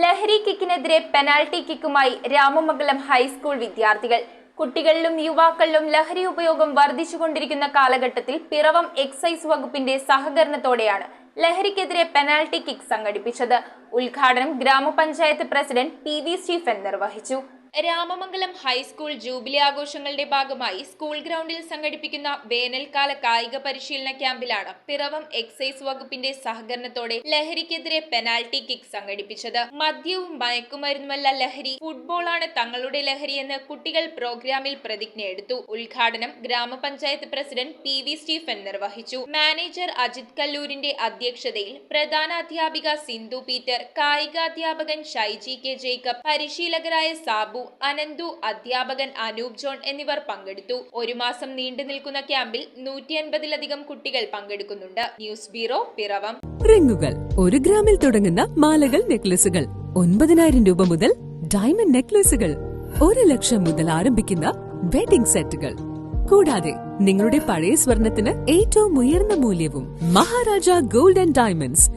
ലഹരി കിക്കിനെതിരെ penalty കിക്കുമായി Ramamangalam high school വിദ്യാർത്ഥികൾ. കുട്ടികളിലും യുവാക്കളിലും ലഹരി ഉപയോഗം വർദ്ധിച്ചുകൊണ്ടിരിക്കുന്ന കാലഘട്ടത്തിൽ പിറവം എക്സൈസ് വകുപ്പിന്റെ സഹകരണത്തോടെയാണ് ലഹരിക്കെതിരെ പെനാൽറ്റി കിക്ക് സംഘടിപ്പിച്ചത്. ഉദ്ഘാടനം ഗ്രാമപഞ്ചായത്ത് പ്രസിഡന്റ് പി.വി. സ്റ്റീഫൻ നിർവഹിച്ചു. രാമമംഗലം ഹൈസ്കൂൾ ജൂബിലി ആഘോഷങ്ങളുടെ ഭാഗമായി സ്കൂൾ ഗ്രൗണ്ടിൽ സംഘടിപ്പിക്കുന്ന വേനൽക്കാല കായിക പരിശീലന ക്യാമ്പിലാണ് പിറവം എക്സൈസ് വകുപ്പിന്റെ സഹകരണത്തോടെ ലഹരിക്കെതിരെ പെനാൽറ്റി കിക്ക് സംഘടിപ്പിച്ചത്. മദ്യവും മയക്കുമരുന്നുമല്ല ലഹരി, ഫുട്ബോളാണ് തങ്ങളുടെ ലഹരിയെന്ന് കുട്ടികൾ പ്രോഗ്രാമിൽ പ്രതിജ്ഞയെടുത്തു. ഉദ്ഘാടനം ഗ്രാമപഞ്ചായത്ത് പ്രസിഡന്റ് പി.വി. സ്റ്റീഫൻ നിർവഹിച്ചു. മാനേജർ അജിത് കല്ലൂരിന്റെ അധ്യക്ഷതയിൽ പ്രധാനാധ്യാപിക സിന്ധു പീറ്റർ, കായികാധ്യാപകൻ ഷൈജി കെ ജേക്കബ്, പരിശീലകരായ സാബു, അനന്തു, അധ്യാപകൻ അനൂപ് ജോൺ എന്നിവർ പങ്കെടുത്തു. ഒരു മാസം നീണ്ടു നിൽക്കുന്ന ക്യാമ്പിൽ 150-ലധികം കുട്ടികൾ പങ്കെടുക്കുന്നുണ്ട്. News bureau, Piravam. റിങ്ങുകൾ 1 ഗ്രാമിൽ തുടങ്ങുന്ന മാലകൾ, നെക്ലസുകൾ 9,000 രൂപ മുതൽ ഡയമണ്ട് നെക്ലസുകൾ 1 ലക്ഷം മുതൽ ആരംഭിക്കുന്ന വെഡിംഗ് സെറ്റുകൾ. കൂടാതെ നിങ്ങളുടെ പഴയ സ്വർണത്തിന് ഏറ്റവും ഉയർന്ന മൂല്യവും. Maharaja gold and diamonds,